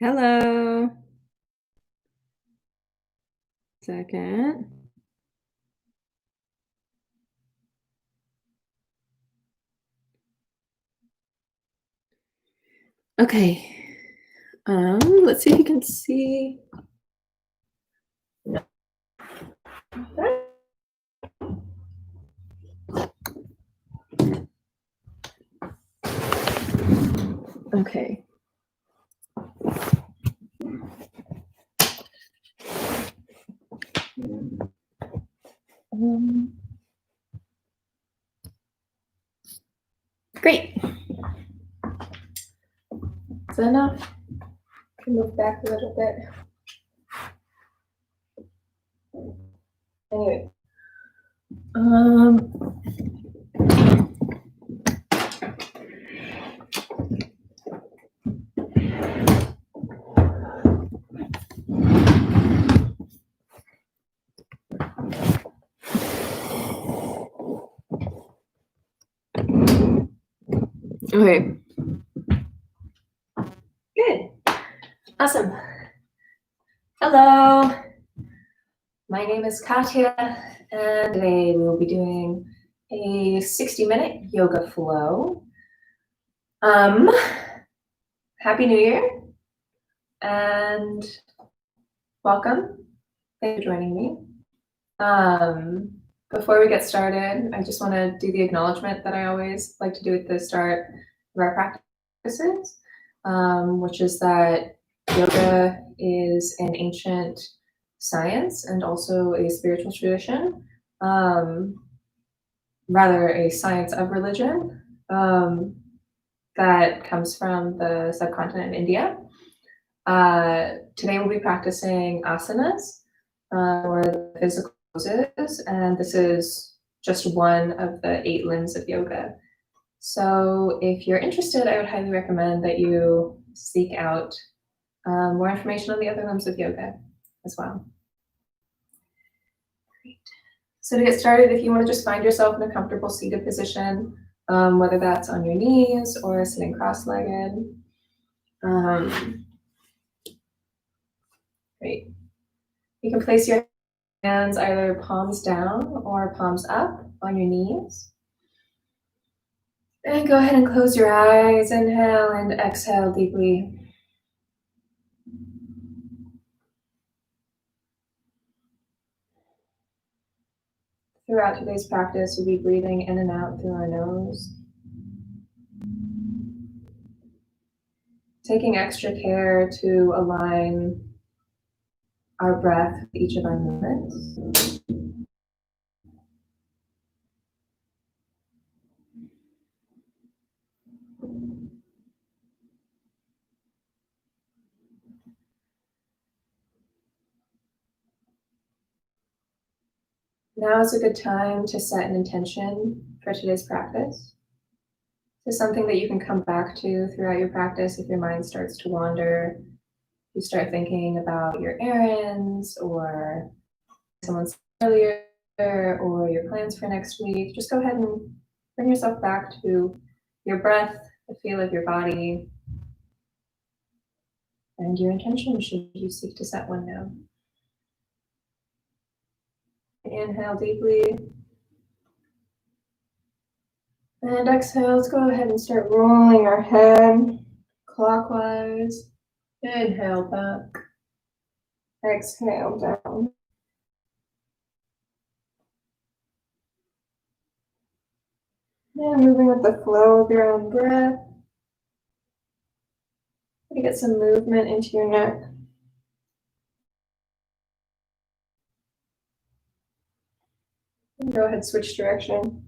Hello. Second. Okay. Let's see if you can see. Okay. Great. Is that enough? Can move back a little bit. Anyway. Okay. Good. Awesome. Hello. My name is Katya, and today we will be doing a 60-minute yoga flow. Happy New Year, and welcome. Thank you for joining me. Before we get started, I just want to do the acknowledgement that I always like to do at the start of our practices, which is that yoga is an ancient science and also a spiritual tradition, rather a science of religion that comes from the subcontinent of India. Today we'll be practicing asanas, or the physical poses, and this is just one of the 8 limbs of yoga. So if you're interested, I would highly recommend that you seek out more information on the other limbs of yoga as well. Great. So to get started, if you want to just find yourself in a comfortable seated position, whether that's on your knees or sitting cross-legged. Great. You can place your hands either palms down or palms up on your knees. And go ahead and close your eyes. Inhale and exhale deeply. Throughout today's practice, we'll be breathing in and out through our nose. Taking extra care to align our breath with each of our movements. Now is a good time to set an intention for today's practice. This is something that you can come back to throughout your practice if your mind starts to wander. You start thinking about your errands or someone's earlier or your plans for next week. Just go ahead and bring yourself back to your breath, the feel of your body, and your intention should you seek to set one now. Inhale deeply. And exhale, let's go ahead and start rolling our head clockwise. Inhale back. Exhale down. And moving with the flow of your own breath. You get some movement into your neck. And go ahead, switch direction.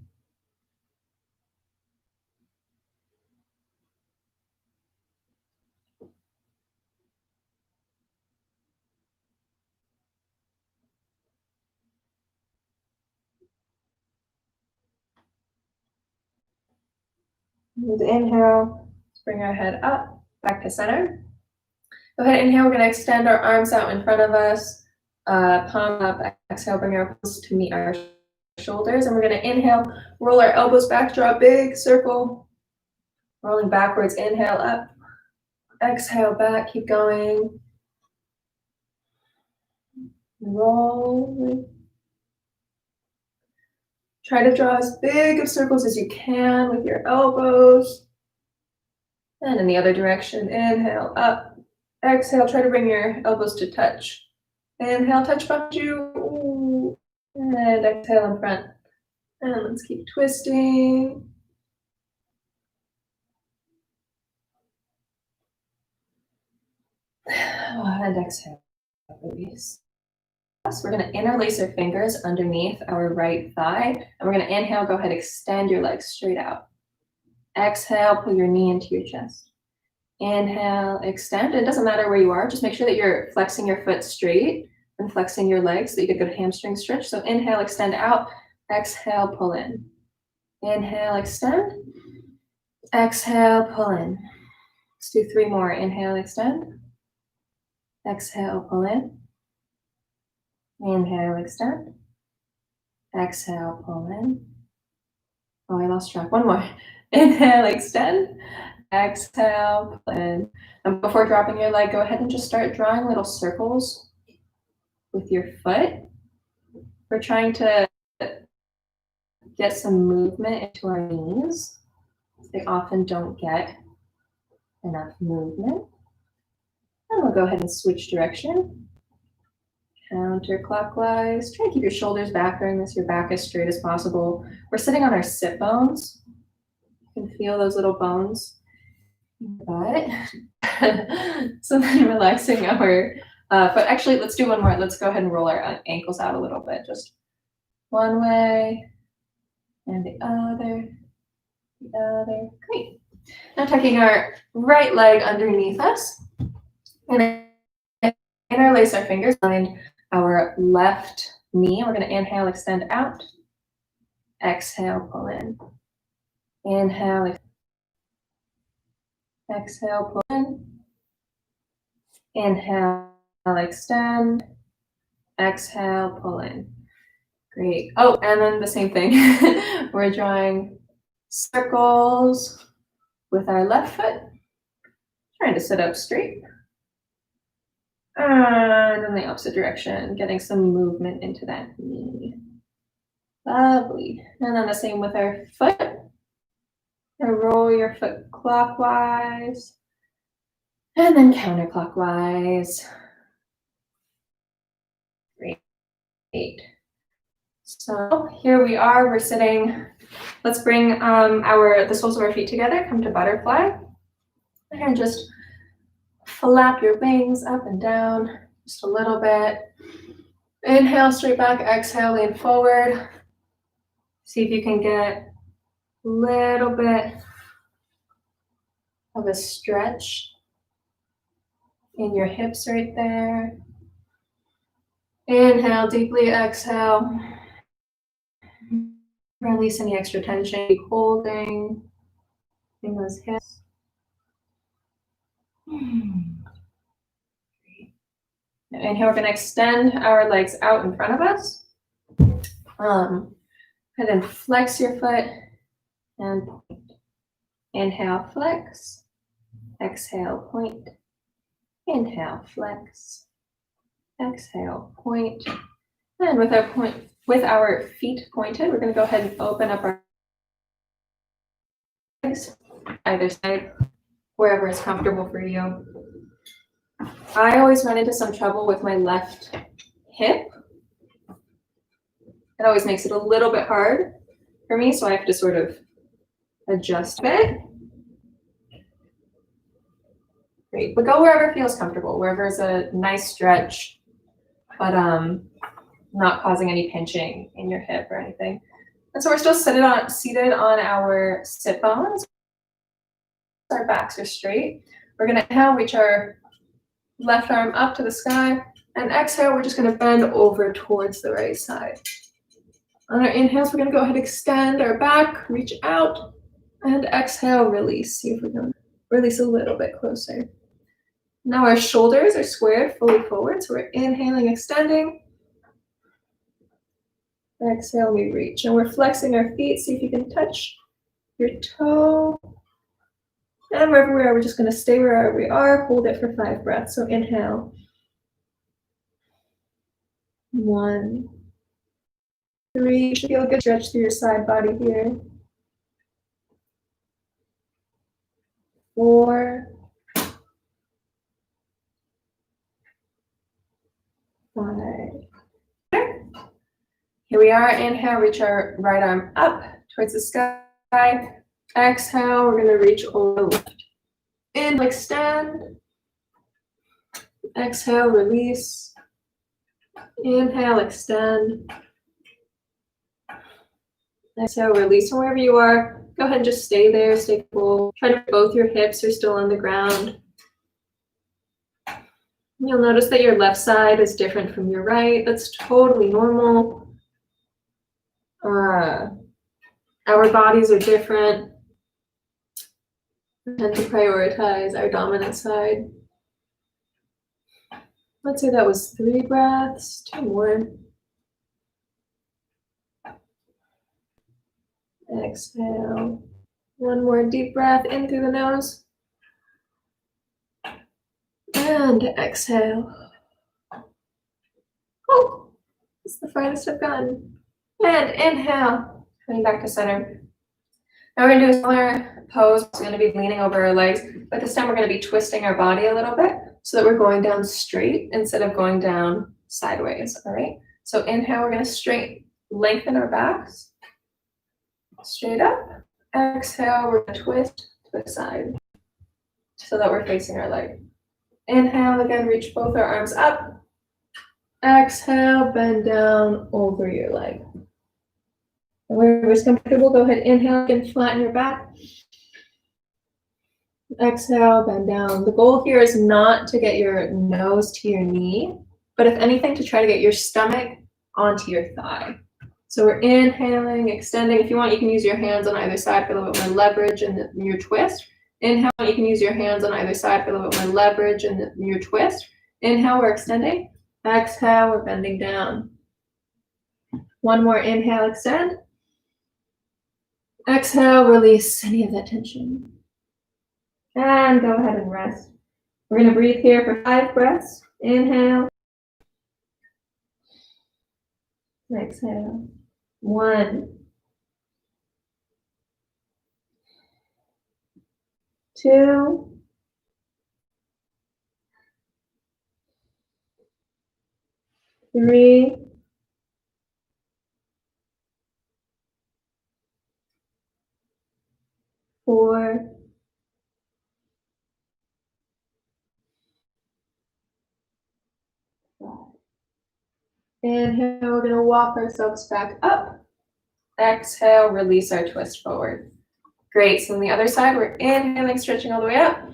And inhale, let's bring our head up, back to center. Go ahead, inhale, we're going to extend our arms out in front of us, palm up, exhale, bring our palms to meet our shoulders, and we're going to inhale, roll our elbows back, draw a big circle, rolling backwards, inhale up, Exhale back, keep going. Roll. Try to draw as big of circles as you can with your elbows. And in the other direction, inhale up. Exhale, try to bring your elbows to touch. Inhale, touch behind you. Ooh. And exhale in front. And let's keep twisting. And exhale, release. We're going to interlace our fingers underneath our right thigh. And we're going to inhale, go ahead, extend your legs straight out. Exhale, pull your knee into your chest. Inhale, extend. It doesn't matter where you are. Just make sure that you're flexing your foot straight and flexing your legs so that you get a good hamstring stretch. So inhale, extend out. Exhale, pull in. Inhale, extend. Exhale, pull in. Let's do 3 more. Inhale, extend. Exhale, pull in. Inhale, extend. Exhale, pull in. Oh, I lost track. 1 more. Inhale, extend. Exhale, pull in. And before dropping your leg, go ahead and just start drawing little circles with your foot. We're trying to get some movement into our knees. They often don't get enough movement. And we'll go ahead and switch direction. Counterclockwise. Try to keep your shoulders back during this, your back as straight as possible. We're sitting on our sit bones. You can feel those little bones in your butt. So then relaxing our foot. Actually, let's do 1 more. Let's go ahead and roll our ankles out a little bit. Just one way and the other. Great. Now tucking our right leg underneath us and interlace our fingers behind our left knee. We're going to inhale, extend out. Exhale, pull in. Inhale, exhale, pull in. Inhale, extend. Exhale, pull in. Great. Oh, and then the same thing. We're drawing circles with our left foot, trying to sit up straight. And in the opposite direction, getting some movement into that knee. Lovely. And then the same with our foot. And roll your foot clockwise. And then counterclockwise. Great. So here we are, we're sitting. Let's bring the soles of our feet together, come to butterfly. And just flap your wings up and down just a little bit. Inhale, straight back, exhale, lean forward. See if you can get a little bit of a stretch in your hips right there. Inhale, deeply exhale. Release any extra tension. Keep holding in those hips. And here we're going to extend our legs out in front of us. And then flex your foot and point. Inhale, flex. Exhale, point. Inhale, flex. Exhale, point. And with our feet pointed, we're going to go ahead and open up our legs, either side, wherever is comfortable for you. I always run into some trouble with my left hip. It always makes it a little bit hard for me, so I have to sort of adjust a bit. Great, but go wherever feels comfortable, wherever is a nice stretch, but not causing any pinching in your hip or anything. And so we're still seated on our sit bones. Our backs are straight. We're going to inhale, reach our left arm up to the sky, and exhale, we're just going to bend over towards the right side. On our inhales, we're going to go ahead and extend our back, reach out, and exhale, release. See if we can release a little bit closer. Now our shoulders are squared fully forward, so we're inhaling, extending. Exhale, we reach, and we're flexing our feet. See if you can touch your toe And wherever we are, we're just going to stay wherever we are, hold it for 5 breaths. So inhale. 1, 3, you should feel a good stretch through your side body here. 4, 5. Here we are. Inhale, reach our right arm up towards the sky. Exhale, we're going to reach over left. Inhale, extend. Exhale, release. Inhale, extend. Exhale, release. And wherever you are, go ahead and just stay there, stay cool. Try to both your hips are still on the ground. You'll notice that your left side is different from your right. That's totally normal. Our bodies are different. We tend to prioritize our dominant side. Let's say that was 3 breaths, 2 more. Exhale. 1 more deep breath in through the nose. And exhale. Oh, it's the farthest I've gone. And inhale, coming back to center. Now we're going to do a similar pose. We're going to be leaning over our legs, but this time we're going to be twisting our body a little bit so that we're going down straight instead of going down sideways, all right? So inhale, we're going to straight lengthen our backs, straight up. Exhale, we're going to twist to the side so that we're facing our leg. Inhale, again, reach both our arms up. Exhale, bend down over your leg. And wherever's comfortable, go ahead, inhale and flatten your back. Exhale, bend down. The goal here is not to get your nose to your knee, but if anything, to try to get your stomach onto your thigh. So we're inhaling, extending. If you want, you can use your hands on either side for a little bit more leverage in your twist. Inhale, you can use your hands on either side for a little bit more leverage in your twist. Inhale, we're extending. Exhale, we're bending down. 1 more inhale, extend. Exhale, release any of that tension. And go ahead and rest. We're going to breathe here for 5 breaths. Inhale. Exhale. 1, 2, 3, 4, 5. Inhale, we're going to walk ourselves back up. Exhale, release our twist forward. Great, so on the other side, we're inhaling, stretching all the way up.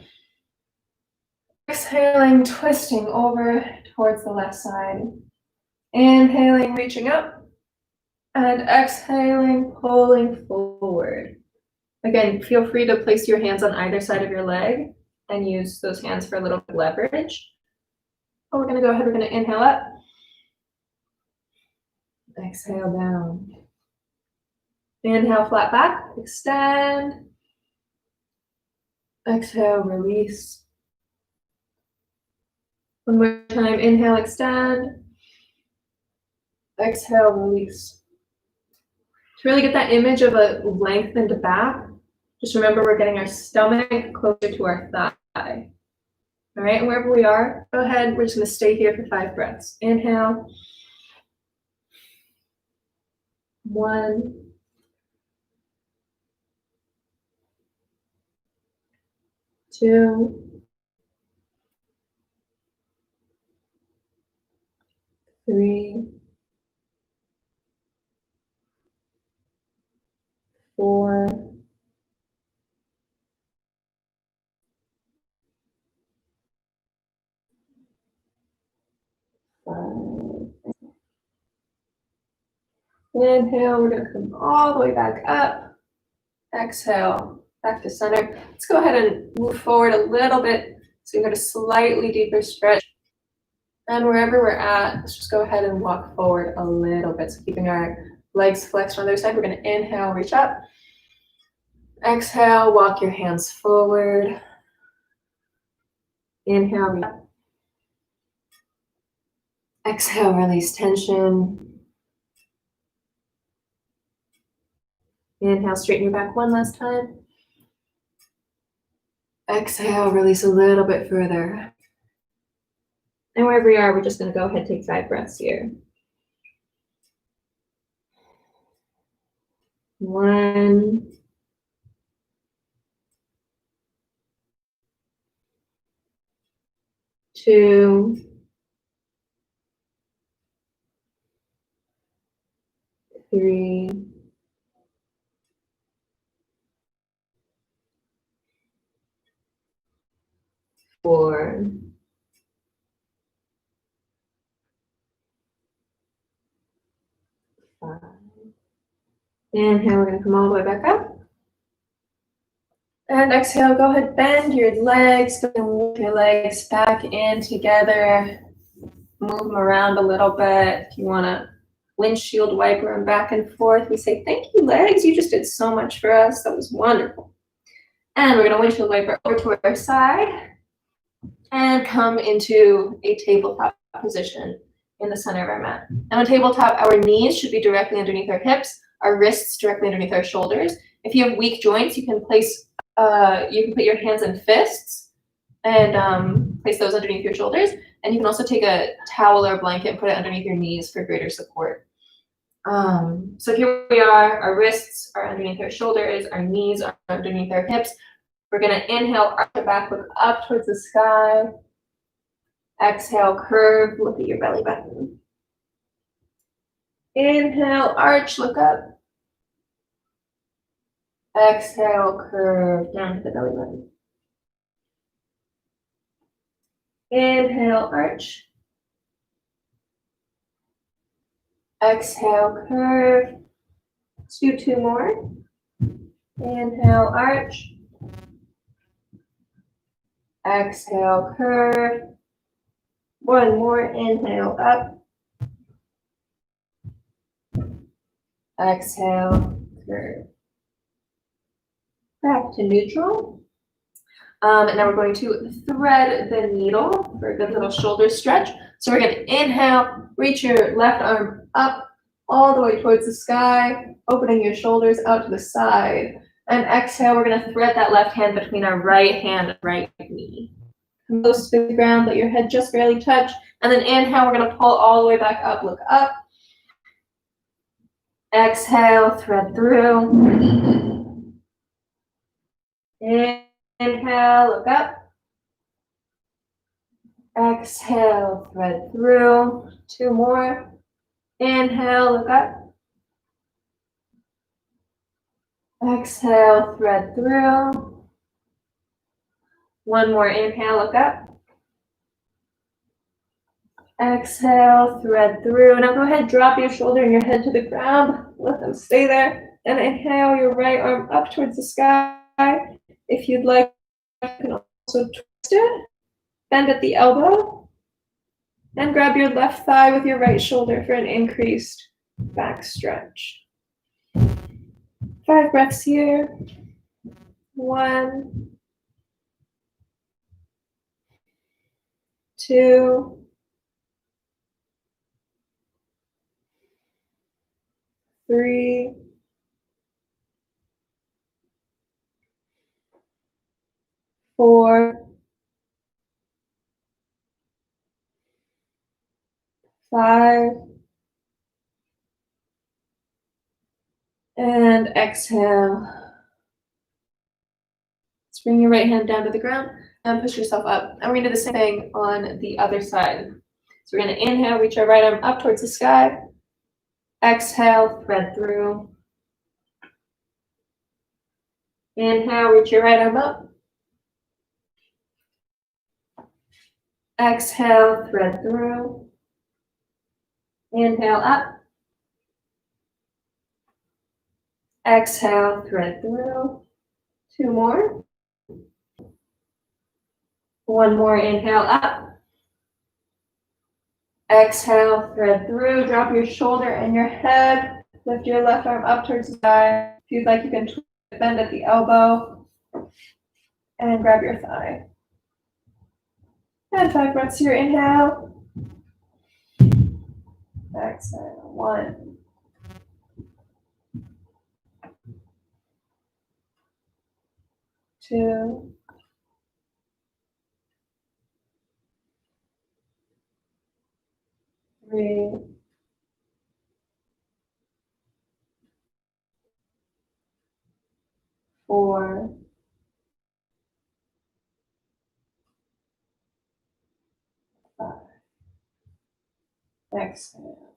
Exhaling, twisting over towards the left side. Inhaling, reaching up. And exhaling, pulling forward. Again, feel free to place your hands on either side of your leg and use those hands for a little bit of leverage. Oh, we're going to go ahead, we're going to inhale up. Exhale down. Inhale, flat back, extend. Exhale, release. 1 more time, inhale, extend. Exhale, release. To really get that image of a lengthened back, just remember we're getting our stomach closer to our thigh. All right, and wherever we are, go ahead, we're just going to stay here for 5 breaths. Inhale. 1, 2, 3, 4, 5. Inhale, we're going to come all the way back up. Exhale, back to center. Let's go ahead and move forward a little bit. So you're going to slightly deeper stretch. And wherever we're at, let's just go ahead and walk forward a little bit. So keeping our legs flexed on the other side, we're going to inhale, reach up. Exhale, walk your hands forward. Inhale. Exhale, release tension. Inhale, straighten your back one last time. Exhale, release a little bit further. And wherever you are, we're just going to go ahead and take 5 breaths here. 1, 2, 3, 4, 5. Inhale, we're going to come all the way back up. And exhale, go ahead, bend your legs, move your legs back in together. Move them around a little bit. If you want to windshield wiper them back and forth, we say, thank you, legs. You just did so much for us. That was wonderful. And we're going to windshield wiper over to our side and come into a tabletop position in the center of our mat. Now on tabletop, our knees should be directly underneath our hips, our wrists directly underneath our shoulders. If you have weak joints, you can put your hands in fists and place those underneath your shoulders. And you can also take a towel or a blanket and put it underneath your knees for greater support. So here we are, our wrists are underneath our shoulders, our knees are underneath our hips. We're gonna inhale, arch the back, look up towards the sky. Exhale, curve, look at your belly button. Inhale, arch, look up. Exhale, curve down to the belly button. Inhale, arch. Exhale, curve. Let's do 2 more. Inhale, arch. Exhale, curve. 1 more, inhale, up. Exhale, curve. Back to neutral. And now we're going to thread the needle for a good little shoulder stretch. So we're going to inhale, reach your left arm up all the way towards the sky, opening your shoulders out to the side. And exhale, we're going to thread that left hand between our right hand and right knee. Close to the ground, let your head just barely touch. And then inhale, we're going to pull all the way back up, look up. Exhale, thread through. Inhale, look up. Exhale, thread through. 2 more. Inhale, look up. Exhale, thread through. 1 more, inhale, look up. Exhale, thread through. Now go ahead, drop your shoulder and your head to the ground. Let them stay there. And inhale your right arm up towards the sky. If you'd like, you can also twist it. Bend at the elbow. And grab your left thigh with your right shoulder for an increased back stretch. 5 breaths here. 1, 2, 3, 4, 5, and exhale. Let's bring your right hand down to the ground and push yourself up. And we're going to do the same thing on the other side. So we're going to inhale, reach our right arm up towards the sky. Exhale, thread through. Inhale, reach your right arm up. Exhale, thread through. Inhale, up. Exhale, thread through. 2 more. 1 more, inhale, up. Exhale, thread through. Drop your shoulder and your head. Lift your left arm up towards the sky. If you'd like, you can twist bend at the elbow, and grab your thigh. And 5 breaths here, inhale. Exhale, 1. 2. 3. 4. 5. Exhale.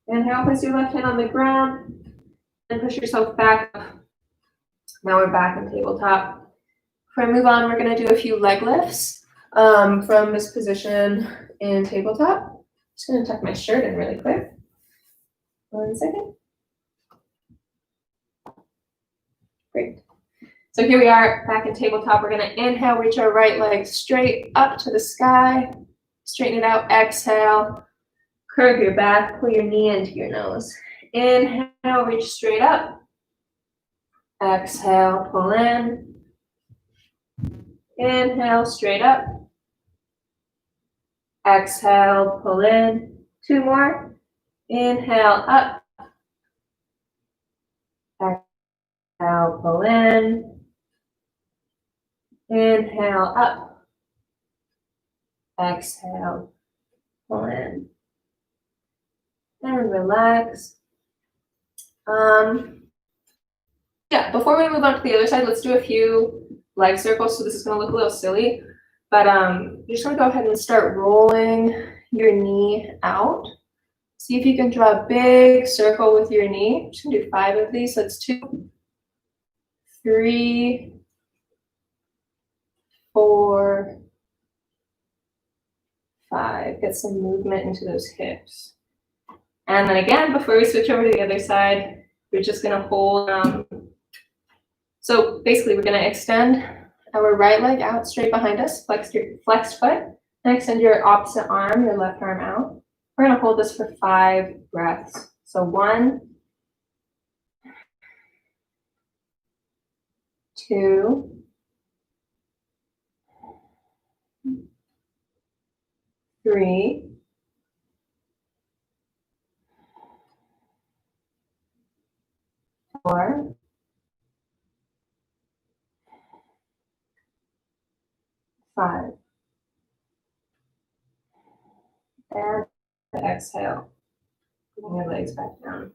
Inhale, place your left hand on the ground and push yourself back up. Now we're back in tabletop. Before I move on, we're going to do a few leg lifts from this position in tabletop. Just going to tuck my shirt in really quick. 1 second. Great. So here we are back in tabletop. We're going to inhale, reach our right leg straight up to the sky. Straighten it out. Exhale. Curve your back. Pull your knee into your nose. Inhale, reach straight up. Exhale, pull in. Inhale, straight up. Exhale, pull in. 2 more. Inhale, up. Exhale, pull in. Inhale, up. Exhale, pull in. And relax. Yeah, before we move on to the other side, let's do a few leg circles. So this is going to look a little silly, but you're just going to go ahead and start rolling your knee out. See if you can draw a big circle with your knee. I'm just going to do 5 of these. So it's 2, 3, 4, 5. Get some movement into those hips. And then again, before we switch over to the other side, we're just going to hold. So basically, we're going to extend our right leg out straight behind us, flex your flexed foot, and extend your opposite arm, your left arm out. We're going to hold this for 5 breaths. So 1, 2, 3, 4, 5. And exhale. Bring your legs back down.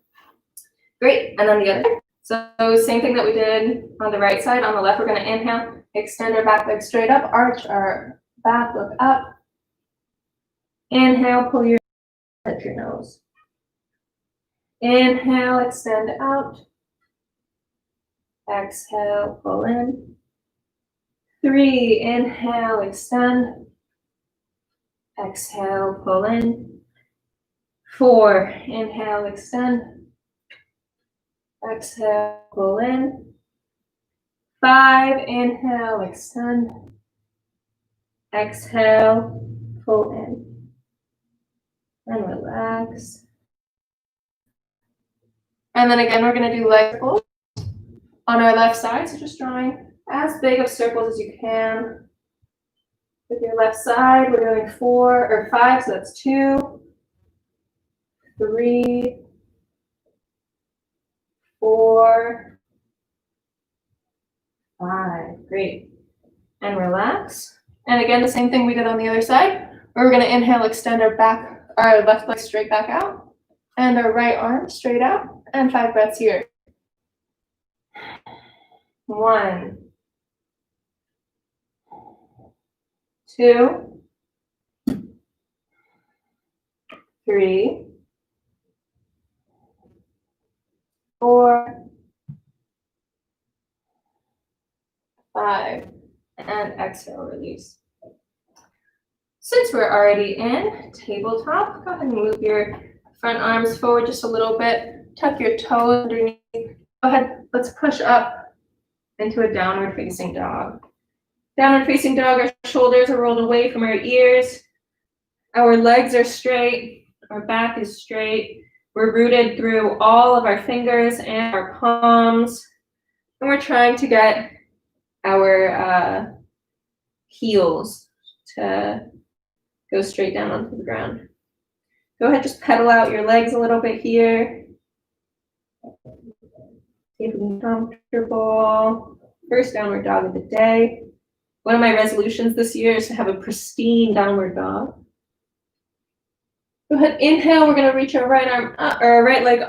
Great. And then the other. So same thing that we did on the right side. On the left, we're going to inhale, extend our back leg straight up, arch our back, look up. Inhale, pull your at your nose. Inhale, extend out. Exhale, pull in. 3, inhale, extend. Exhale, pull in. 4, inhale, extend. Exhale, pull in. 5, inhale, extend. Exhale, pull in. And relax. And then again, we're going to do leg circles on our left side. So just drawing as big of circles as you can. With your left side, we're doing 4 or 5, so that's 2, 3, 4, 5. Great. And relax. And again, the same thing we did on the other side. We're going to inhale, extend our left leg straight back out, and our right arm straight out, and 5 breaths here. 1, 2, 3, 4, 5, and exhale, release. Since we're already in tabletop, go ahead and move your front arms forward just a little bit. Tuck your toes underneath. Go ahead, let's push up into a downward facing dog. Downward facing dog, our shoulders are rolled away from our ears. Our legs are straight, our back is straight. We're rooted through all of our fingers and our palms. And we're trying to get our heels to go straight down onto the ground. Go ahead, just pedal out your legs a little bit here. See if you can be comfortable. First downward dog of the day. One of my resolutions this year is to have a pristine downward dog. Go ahead, inhale, we're gonna reach our right arm up, or our right leg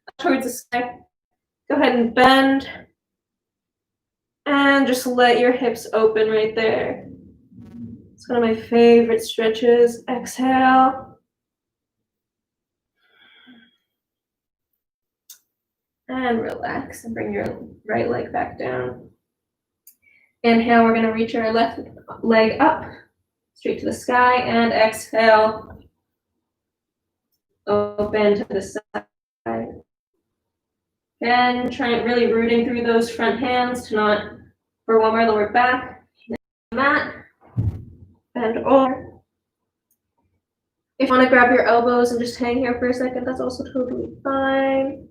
up towards the sky. Go ahead and bend. And just let your hips open right there. It's one of my favorite stretches. Exhale. And relax and bring your right leg back down. Inhale, we're gonna reach our left leg up, straight to the sky, and exhale. Open to the side. Again, try really rooting through those front hands to not overwhelm our lower back. Mat. Bend over. If you want to grab your elbows and just hang here for a second, that's also totally fine.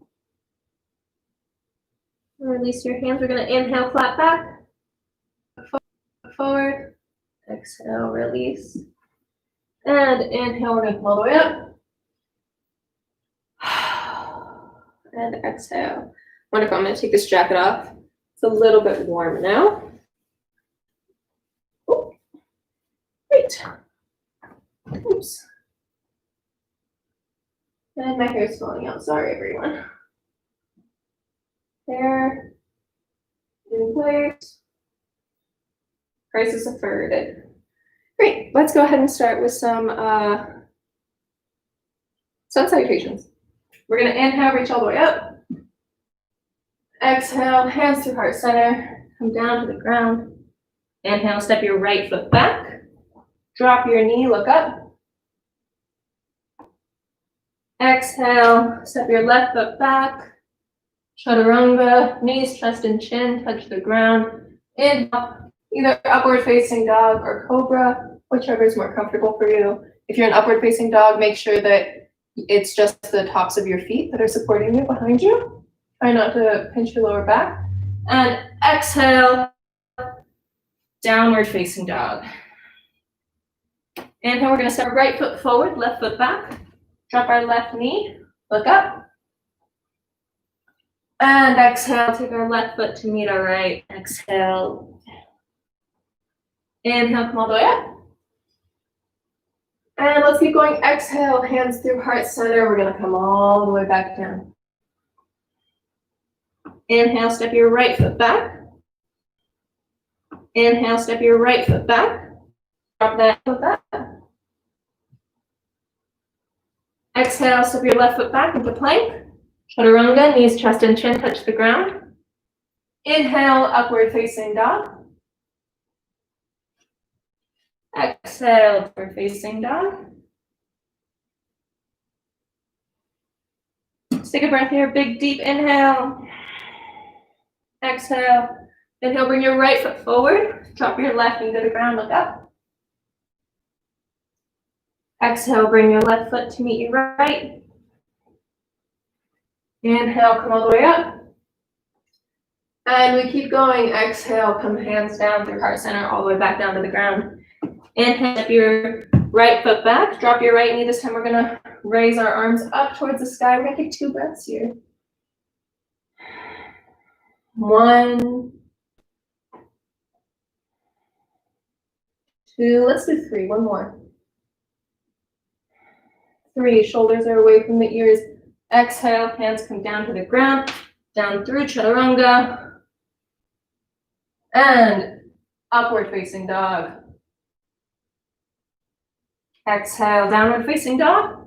Release your hands. We're going to inhale, flat back. Forward. Exhale, release. And inhale, we're going to come all the way up. And exhale. Wonderful. I'm going to take this jacket off. It's a little bit warm now. Oh, great. Oops. And my hair is falling out. Sorry, everyone. There. In place. Crisis averted. Great. Let's go ahead and start with some sun salutations. We're going to inhale, reach all the way up. Exhale, hands through heart center. Come down to the ground. Inhale, step your right foot back. Drop your knee, look up. Exhale, step your left foot back. Chaturanga, knees, chest, and chin touch the ground. Inhale, either upward facing dog or cobra, whichever is more comfortable for you. If you're an upward facing dog, make sure that it's just the tops of your feet that are supporting you behind you. Try not to pinch your lower back. And exhale, downward facing dog. Inhale, we're going to step right foot forward, left foot back. Drop our left knee, look up. And exhale, take our left foot to meet our right. Exhale. Inhale, come all the way up. And let's keep going. Exhale, hands through heart center. We're going to come all the way back down. Inhale, step your right foot back. Inhale, step your right foot back. Drop that foot back. Exhale, step your left foot back into plank. Chaturanga, knees, chest, and chin touch the ground. Inhale, upward facing dog. Exhale, upward facing dog. Just take a breath here, big deep inhale. Exhale. Inhale, bring your right foot forward. Drop your left knee to the ground, look up. Exhale, bring your left foot to meet your right. Inhale, come all the way up. And we keep going. Exhale, come hands down through heart center, all the way back down to the ground. Inhale, step your right foot back. Drop your right knee. This time we're going to raise our arms up towards the sky. We're going to take 2 breaths here. 1, 2, let's do 3. 1 more. 3, shoulders are away from the ears. Exhale, hands come down to the ground, down through chaturanga. And upward facing dog. Exhale, downward facing dog.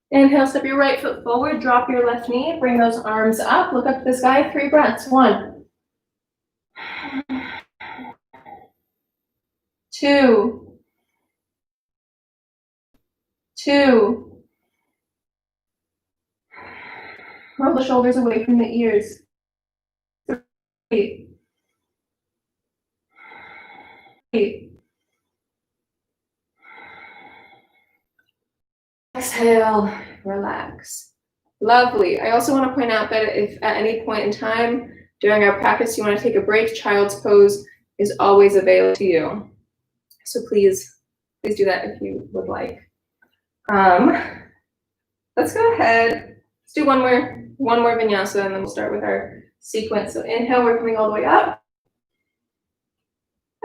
Inhale, step your right foot forward, drop your left knee, bring those arms up, look up to the sky, 3 breaths. 1, 2, 2. Roll the shoulders away from the ears. 3. Exhale, relax. Lovely. I also want to point out that if at any point in time during our practice you want to take a break, child's pose is always available to you. So please do that if you would like. Let's go ahead. Let's do one more vinyasa, and then we'll start with our sequence. So inhale, we're coming all the way up.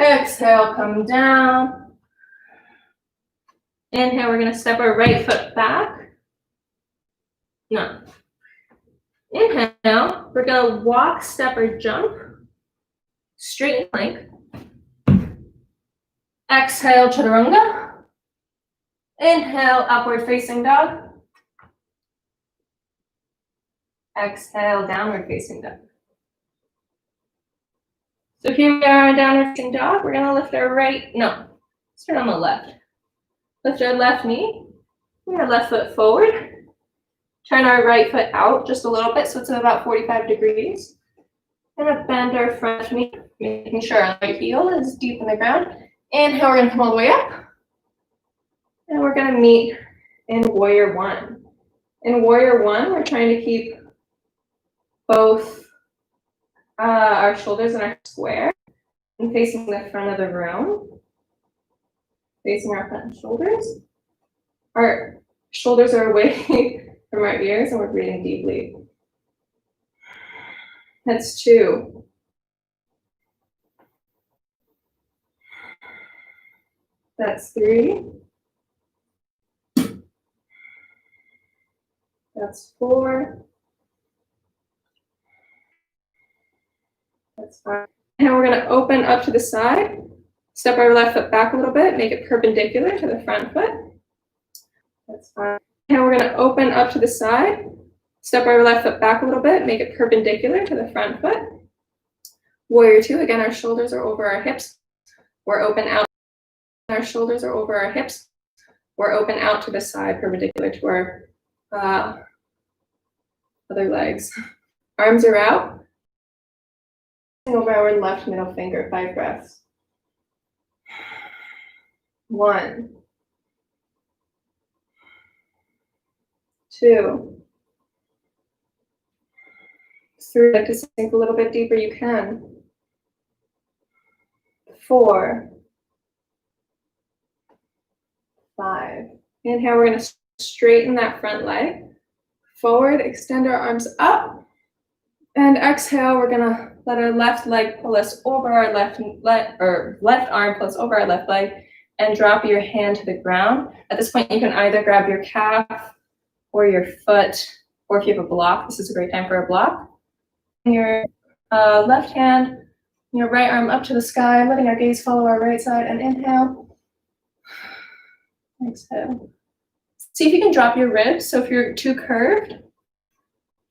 Exhale, come down. Inhale, we're gonna step our right foot back. No. Inhale, we're gonna walk, step, or jump. Straighten plank. Exhale, chaturanga. Inhale, upward facing dog. Exhale, downward facing dog. So here we are in downward facing dog. We're gonna lift our start on the left. Lift our left knee, bring our left foot forward. Turn our right foot out just a little bit, so it's about 45 degrees. Gonna bend our front knee, making sure our right heel is deep in the ground. Inhale, we're gonna come all the way up. And we're gonna meet in warrior one. In warrior one, we're trying to keep both our shoulders in our square and facing the front of the room. Facing our front shoulders. Our shoulders are away from our ears, and we're breathing deeply. That's 2. That's 3. That's 4. That's 5. And we're gonna open up to the side. Step our left foot back a little bit, make it perpendicular to the front foot. That's 5. And we're gonna open up to the side. Step our left foot back a little bit, make it perpendicular to the front foot. Warrior 2, again, our shoulders are over our hips. We're open out. Our shoulders are over our hips. We're open out to the side, perpendicular to our other legs. Arms are out. Over our left middle finger, 5 breaths. 1, 2, 3. Like to sink a little bit deeper, you can. 4, 5. Inhale, we're gonna straighten that front leg. Forward, extend our arms up. And exhale, we're gonna let our left leg pull us over our left arm pull us over our left leg, and drop your hand to the ground. At this point, you can either grab your calf or your foot, or if you have a block, this is a great time for a block. Your left hand, your right arm up to the sky, letting our gaze follow our right side, and inhale. Exhale. See if you can drop your ribs. So if you're too curved,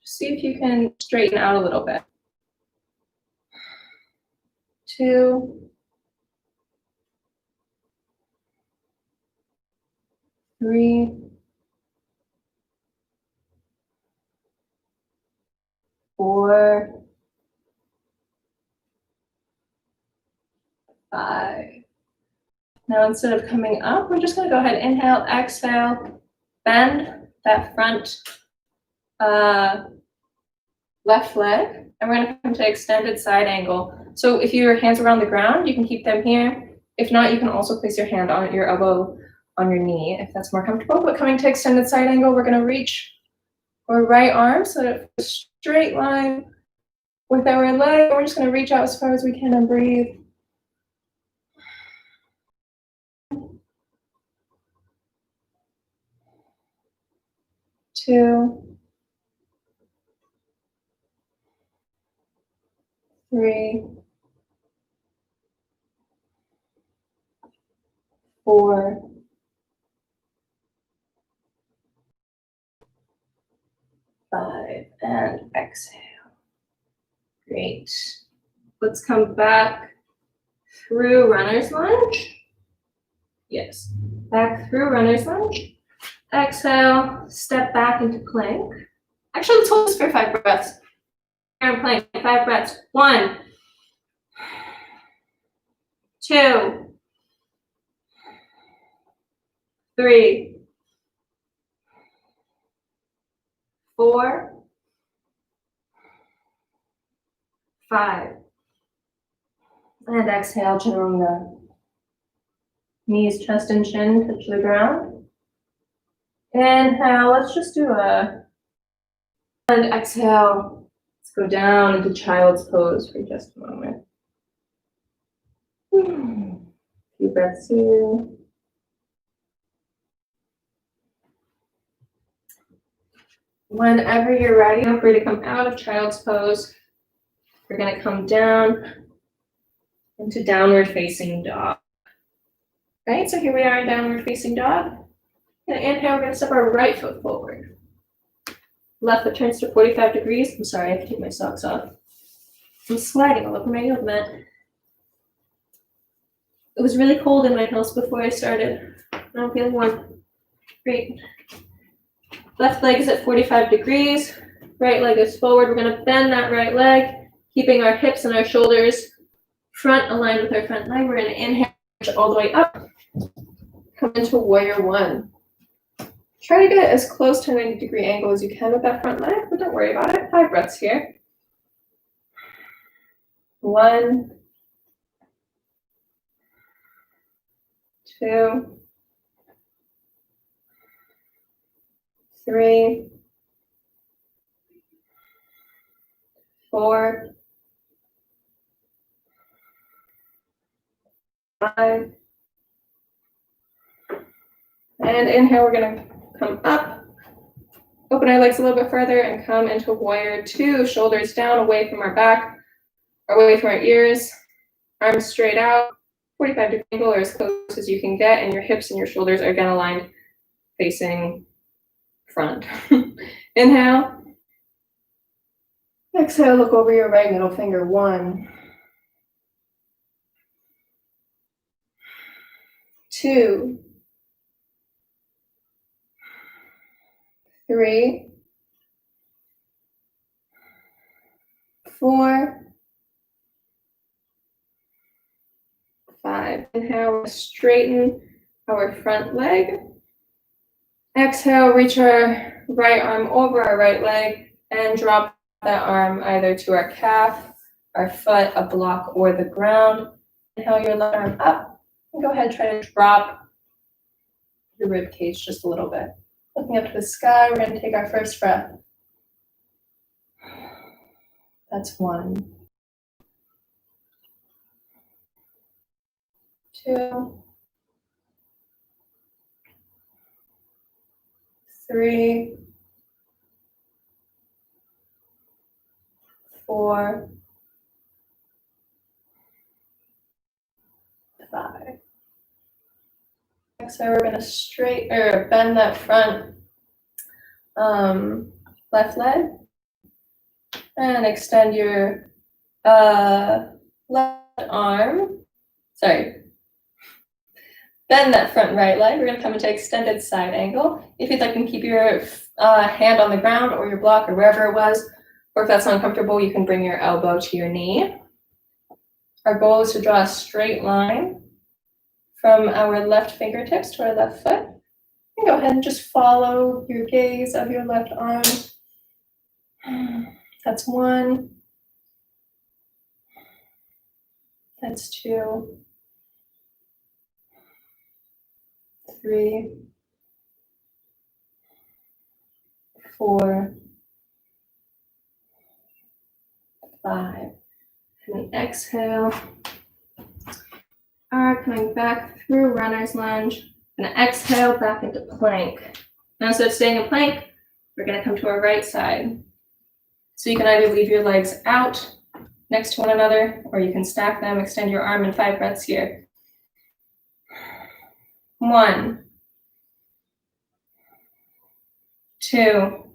see if you can straighten out a little bit. 2, 3, 4, 5. Now instead of coming up, we're just gonna go ahead, inhale, exhale, bend that front left leg, and we're gonna come to extended side angle. So if your hands are on the ground, you can keep them here. If not, you can also place your hand on your elbow on your knee if that's more comfortable. But coming to extended side angle, we're gonna reach our right arm so that it's a straight line with our leg. We're just gonna reach out as far as we can and breathe. 2, 3, 4, 5, and exhale. Great. Let's come back through runner's lunge. Yes, back through runner's lunge. Exhale, step back into plank. Actually, let's hold this for 5 breaths. Plank, 5 breaths. 1, 2, 3, 4, 5. And exhale, chaturanga. Knees, chest, and chin touch the ground. Inhale, let's just do and exhale. Let's go down into child's pose for just a moment. Few breaths here. Whenever you're ready, feel free to come out of child's pose. We're going to come down into downward facing dog. Right, so here we are in downward facing dog. Gonna inhale, we're going to step our right foot forward. Left foot turns to 45 degrees. I'm sorry, I have to take my socks off. I'm sweating all over my yoga mat. It was really cold in my house before I started. Now I'm feeling warm. Great. Left leg is at 45 degrees. Right leg is forward. We're going to bend that right leg, keeping our hips and our shoulders front aligned with our front leg. We're going to inhale all the way up. Come into warrior one. Try to get as close to a 90-degree angle as you can with that front leg, but don't worry about it. 5 breaths here. 1, 2, 3, 4, 5. And inhale, we're going to come up, open our legs a little bit further, and come into warrior two. Shoulders down, away from our back, away from our ears, arms straight out, 45-degree angle or as close as you can get, and your hips and your shoulders are again aligned facing front. Inhale. Exhale, look over your right middle finger. 1, 2, 3, 4, 5. Inhale, straighten our front leg. Exhale, reach our right arm over our right leg and drop that arm either to our calf, our foot, a block, or the ground. Inhale your left arm up. And go ahead, try to drop your rib cage just a little bit. Looking up to the sky, we're going to take our first breath. That's 1, 2, 3, 4, 5. So we're going to bend that front left leg and extend your left arm. Bend that front right leg. We're going to come into extended side angle. If you'd like to keep your hand on the ground or your block or wherever it was, or if that's uncomfortable, you can bring your elbow to your knee. Our goal is to draw a straight line from our left fingertips to our left foot. And go ahead and just follow your gaze of your left arm. That's 1. That's 2. 3, 4, 5. And exhale. Coming back through runner's lunge. And exhale back into plank. Now instead of staying in plank, we're going to come to our right side. So you can either leave your legs out next to one another, or you can stack them, extend your arm in 5 breaths here. 1, 2,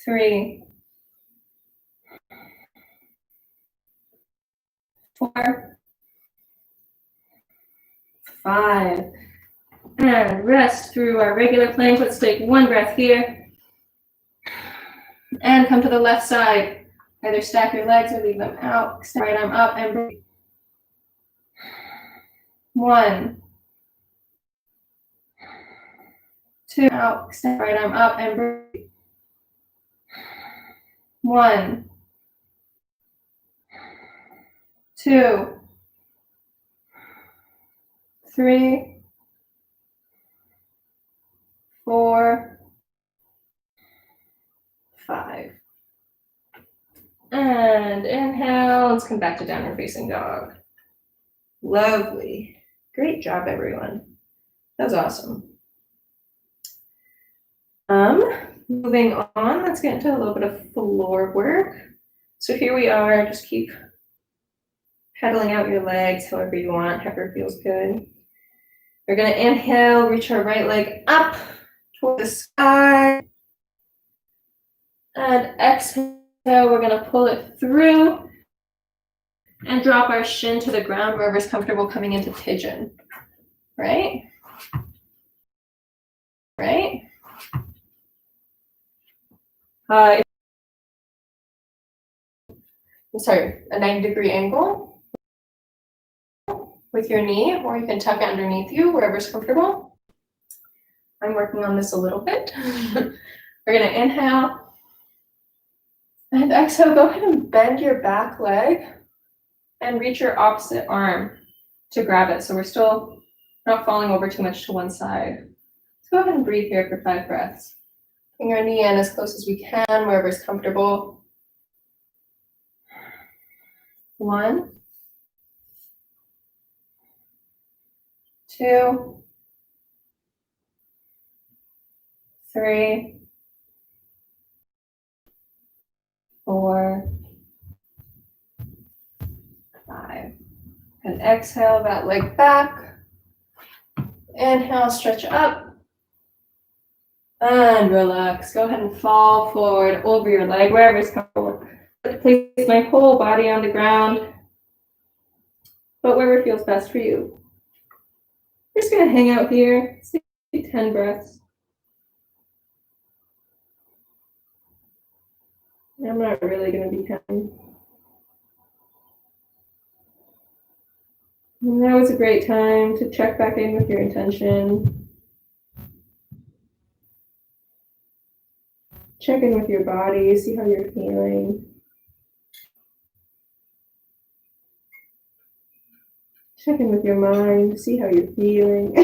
3, 4, 5. And rest through our regular plank. Let's take 1 breath here. And come to the left side. Either stack your legs or leave them out. Extend right arm up and breathe. 1, 2, out, extend right arm up and breathe. 1, 2, 3, 4, 5. And inhale, let's come back to downward facing dog. Lovely. Great job, everyone. That was awesome. Moving on, let's get into a little bit of floor work. So here we are, just keep pedaling out your legs however you want, however feels good. We're gonna inhale, reach our right leg up toward the sky. And exhale, we're gonna pull it through and drop our shin to the ground wherever's comfortable, coming into pigeon. Right? Right? Sorry, a 90-degree angle with your knee, or you can tuck it underneath you, wherever's comfortable. I'm working on this a little bit. We're gonna inhale and exhale. Go ahead and bend your back leg and reach your opposite arm to grab it. So we're still not falling over too much to one side. Let's go ahead and breathe here for 5 breaths. Bring our knee in as close as we can, wherever's comfortable. 1, 2, 3, 4, 5. And exhale that leg back. Inhale, stretch up. And relax. Go ahead and fall forward over your leg, wherever it's comfortable. Place my whole body on the ground, but wherever feels best for you. We're just going to hang out here, take 10 breaths. I'm not really going to be counting. Now is a great time to check back in with your intention. Check in with your body, see how you're feeling. Check in with your mind, see how you're feeling.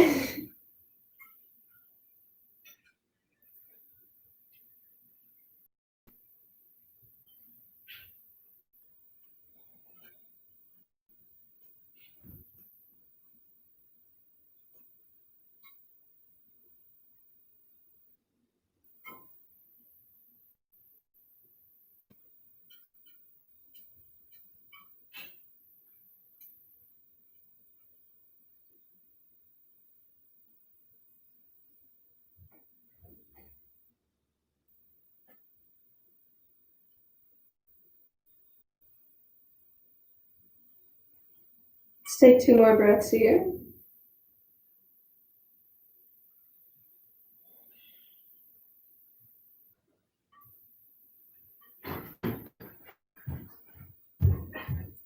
Let's take 2 more breaths here.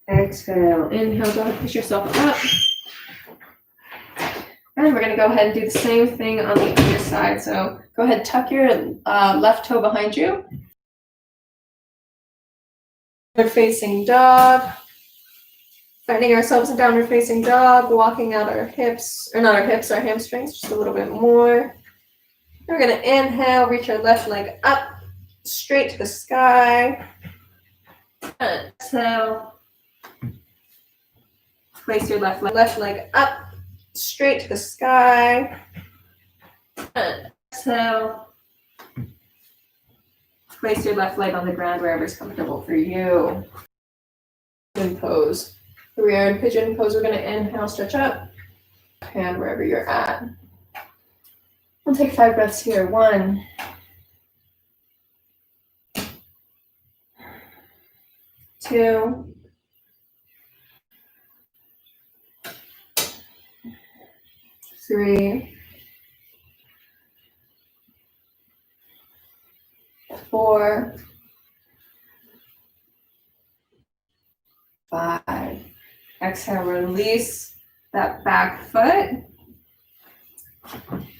Exhale, inhale, go ahead and push yourself up. And we're going to go ahead and do the same thing on the other side. So go ahead, tuck your left toe behind you. Downward facing dog. Finding ourselves in downward facing dog, walking out our hips, or not our hips, our hamstrings, just a little bit more. We're going to inhale, reach our left leg up, straight to the sky. And exhale. Place your left leg up, straight to the sky. And exhale. Place your left leg on the ground wherever's comfortable for you. Pigeon pose. Here we are in pigeon pose. We're going to inhale, stretch up. Hand wherever you're at. We'll take 5 breaths here. 1, 2, 3, 4, 5. Exhale, release that back foot.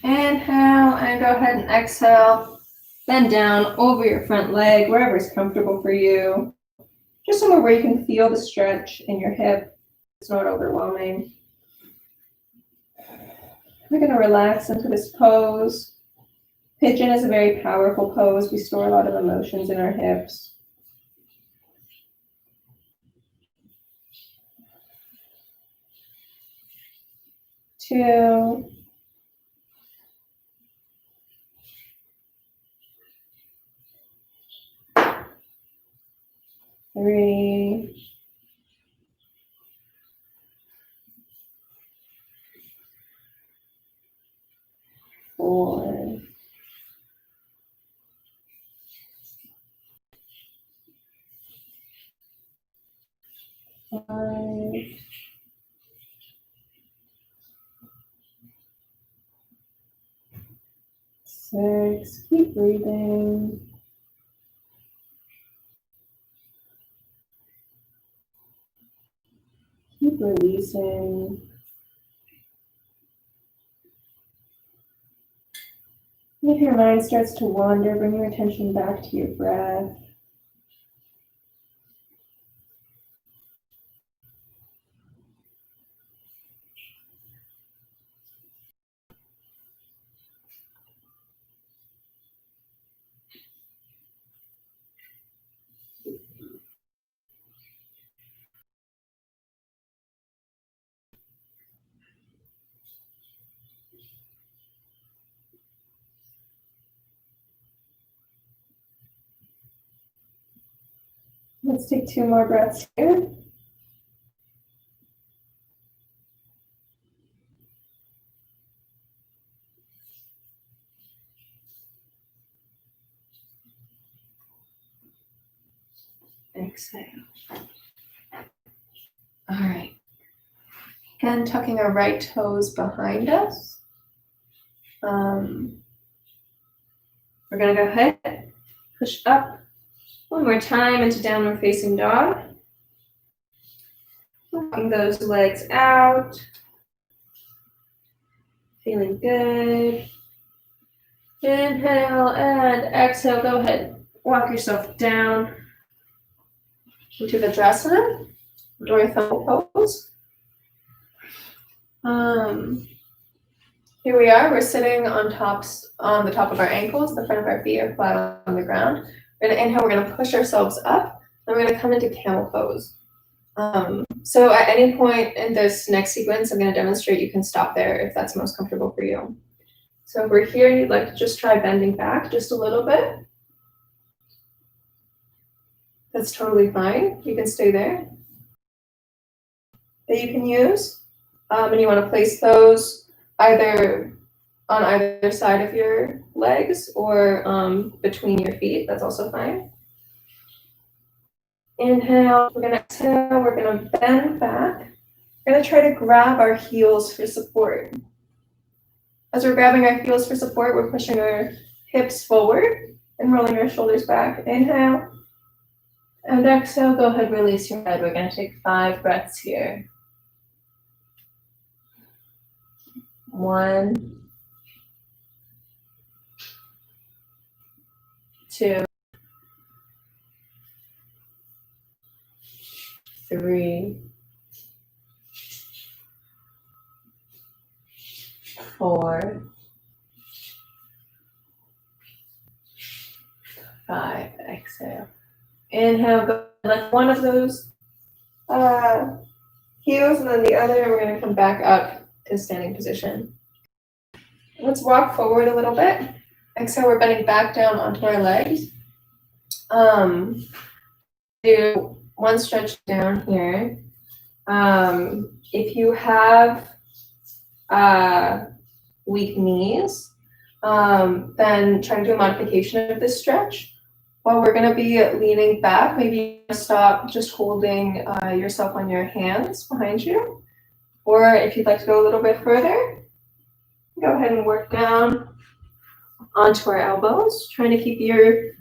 Inhale and go ahead and exhale. Bend down over your front leg, wherever is comfortable for you. Just somewhere where you can feel the stretch in your hip. It's not overwhelming. We're going to relax into this pose. Pigeon is a very powerful pose. We store a lot of emotions in our hips. 2, 3, 4, 5, 6. Keep breathing. Keep releasing. And if your mind starts to wander, bring your attention back to your breath. Let's take 2 more breaths here. Exhale. All right. Again, tucking our right toes behind us. We're going to go ahead, push up one more time into downward facing dog. Walking those legs out. Feeling good. Inhale and exhale. Go ahead. Walk yourself down into the Vajrasana, or thumb pose. Here we are. We're sitting on the top of our ankles. The front of our feet are flat on the ground. We're going to inhale. We're going to push ourselves up. Then we're going to come into camel pose. So at any point in this next sequence, I'm going to demonstrate. You can stop there if that's most comfortable for you. So if we're here, you'd like to just try bending back just a little bit. That's totally fine. You can stay there. That you can use. And you want to place those either on either side of your legs or between your feet. That's also fine. Inhale. We're going to exhale. We're going to bend back. We're going to try to grab our heels for support. As we're grabbing our heels for support, we're pushing our hips forward and rolling our shoulders back. Inhale. And exhale, go ahead, release your head. We're going to take 5 breaths here. 1, 2, 3, 4, 5. Exhale. Inhale, go like one of those heels and then the other. We're going to come back up to standing position. Let's walk forward a little bit. Exhale, we're bending back down onto our legs. Do one stretch down here. If you have weak knees, then try to do a modification of this stretch. While we're going to be leaning back, maybe stop just holding yourself on your hands behind you. Or if you'd like to go a little bit further, go ahead and work down onto our elbows, trying to keep your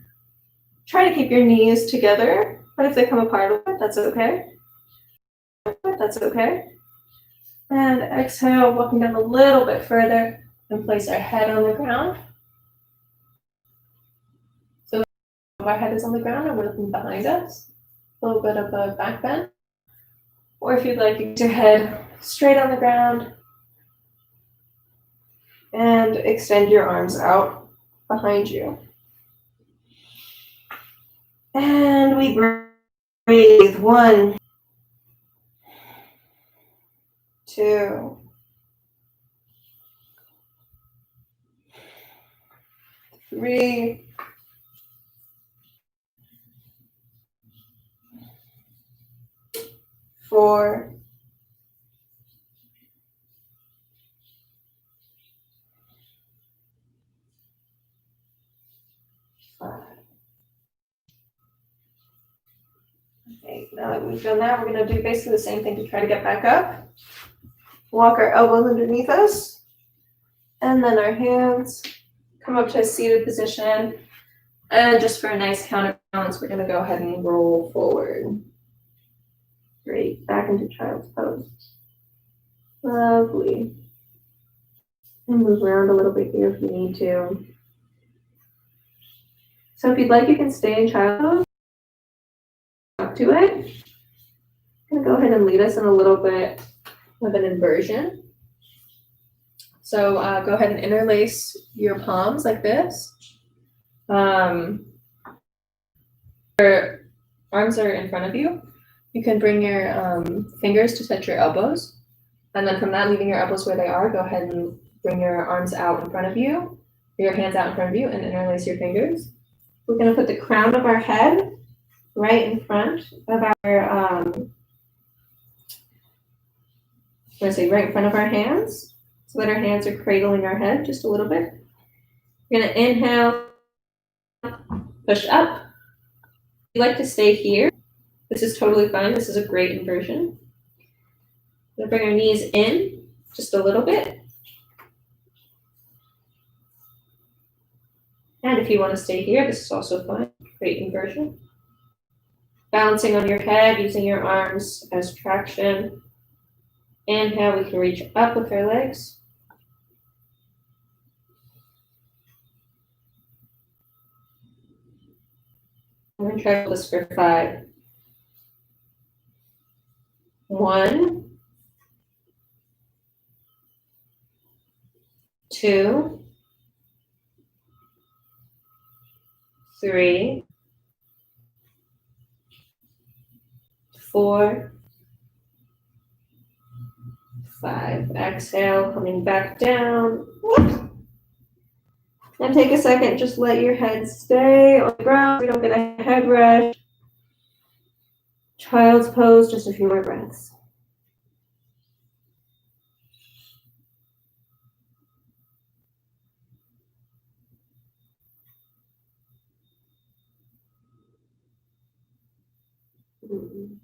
knees together. But if they come apart a little bit, that's okay. That's okay. And exhale, walking down a little bit further. And place our head on the ground. So our head is on the ground and we're looking behind us. A little bit of a back bend. Or if you'd like, use your head straight on the ground and extend your arms out behind you. And we breathe. 1, 2, 3, 4, 5. Okay, now that we've done that, we're going to do basically the same thing to try to get back up. Walk our elbows underneath us, and then our hands come up to a seated position. And just for a nice counterbalance, we're going to go ahead and roll forward. Great, back into child's pose. Lovely. And move around a little bit here if you need to. So if you'd like, you can stay in child's pose. Up to it. I'm going to go ahead and lead us in a little bit of an inversion. So go ahead and interlace your palms like this. Your arms are in front of you. You can bring your fingers to touch your elbows. And then from that, leaving your elbows where they are, go ahead and bring your arms out in front of you, your hands out in front of you, and interlace your fingers. We're going to put the crown of our head right in front of our, right in front of our hands, so that our hands are cradling our head just a little bit. We're going to inhale, push up. If you like to stay here, this is totally fine. This is a great inversion. We're going to bring our knees in just a little bit. And if you want to stay here, this is also fine. Great inversion. Balancing on your head, using your arms as traction. Inhale, we can reach up with our legs. I'm going to try this for 5. 1, 2, 3, 4, 5. Exhale, coming back down. And take a second, just let your head stay on the ground. We don't get a head rush. Child's pose, just a few more breaths.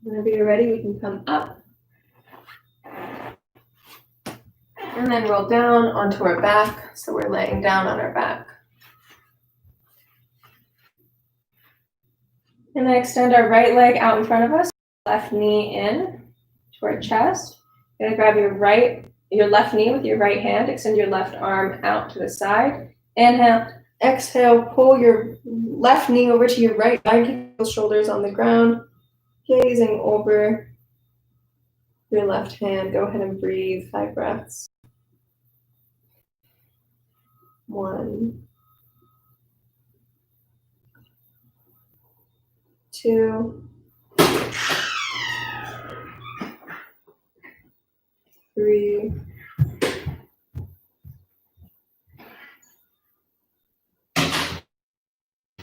Whenever you're ready, we can come up. And then roll down onto our back, so we're laying down on our back. And then extend our right leg out in front of us, left knee in to our chest. You're gonna grab your left knee with your right hand, extend your left arm out to the side. Inhale, exhale, pull your left knee over to your right side, keep those shoulders on the ground, gazing over your left hand. Go ahead and breathe 5 breaths. 1, 2, 3,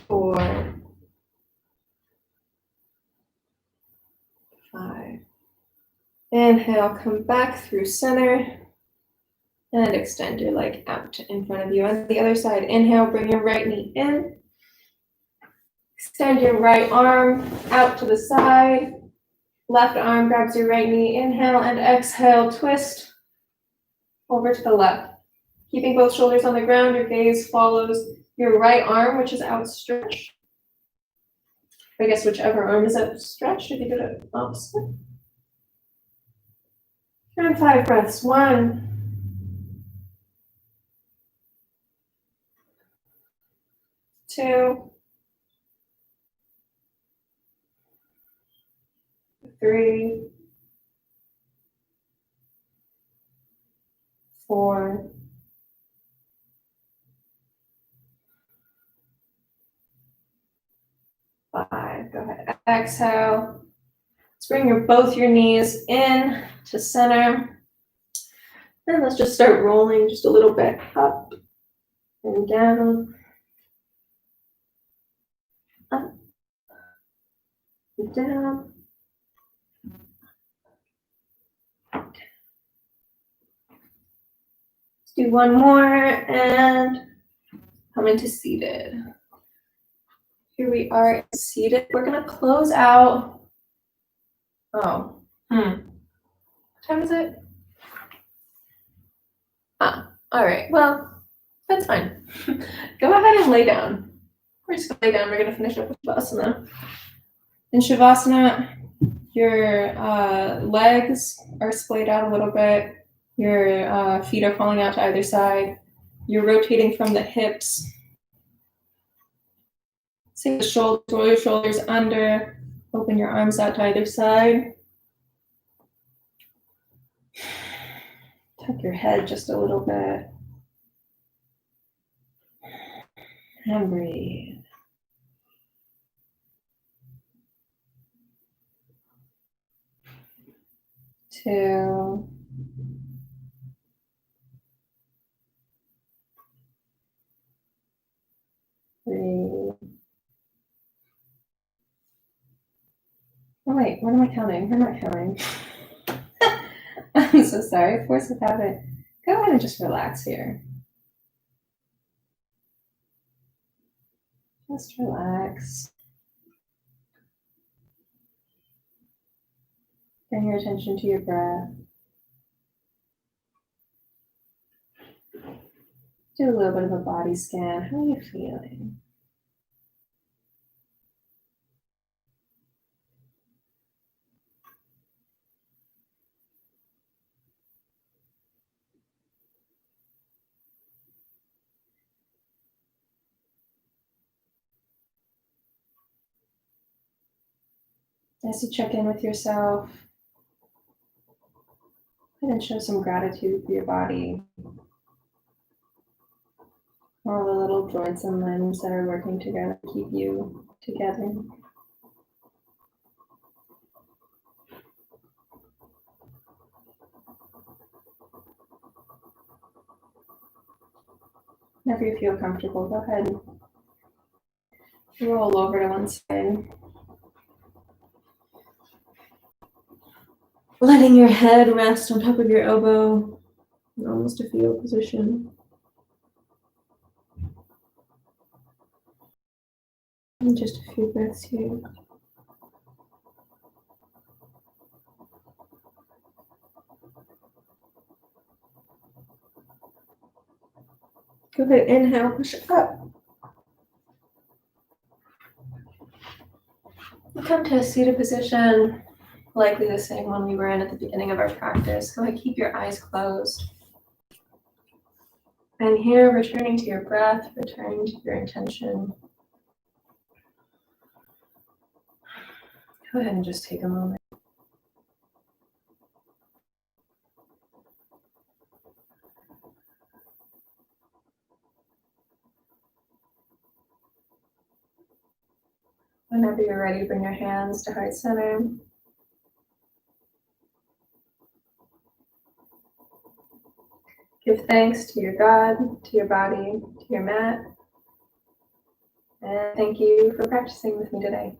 4, 5. Inhale, come back through center and extend your leg out in front of you. On the other side, inhale, bring your right knee in. Extend your right arm out to the side. Left arm grabs your right knee. Inhale and exhale, twist over to the left. Keeping both shoulders on the ground, your gaze follows your right arm, which is outstretched. I guess whichever arm is outstretched, if you do it opposite. And 5 breaths. 1, 2, 3, 4, 5. Go ahead. Exhale. Let's bring both your knees in to center. And let's just start rolling just a little bit up and down. Up and down. Let's do one more and come into seated. Here we are seated. We're going to close out. What time is it? All right. Well, that's fine. Go ahead and lay down. We're just going to lay down. We're going to finish up with Shavasana. In Shavasana, your legs are splayed out a little bit. Your feet are falling out to either side. You're rotating from the hips. Sink the shoulders, roll your shoulders under. Open your arms out to either side. Tuck your head just a little bit. And breathe. 2, 3. Oh wait, what am I counting? I'm not counting. I'm so sorry. Force of habit. Go ahead and just relax here. Just relax. Bring your attention to your breath. Do a little bit of a body scan. How are you feeling? As you check in with yourself, and show some gratitude for your body. All the little joints and limbs that are working together to keep you together. Whenever you feel comfortable, go ahead and roll over to one side. Letting your head rest on top of your elbow in almost a fetal position. And just a few breaths here. Go ahead, inhale, push up. Come to a seated position, likely the same one we were in at the beginning of our practice. Go ahead, keep your eyes closed. And here, returning to your breath, returning to your intention. Go ahead and just take a moment. Whenever you're ready, bring your hands to heart center. Give thanks to your God, to your body, to your mat. And thank you for practicing with me today.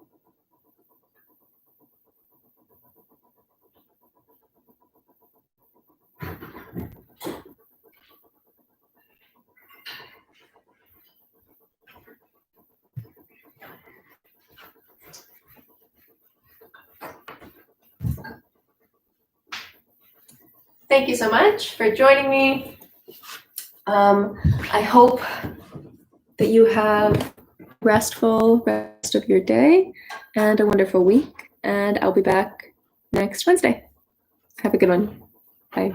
Thank you so much for joining me. I hope that you have restful rest of your day and a wonderful week. And I'll be back next Wednesday. Have a good one. Bye.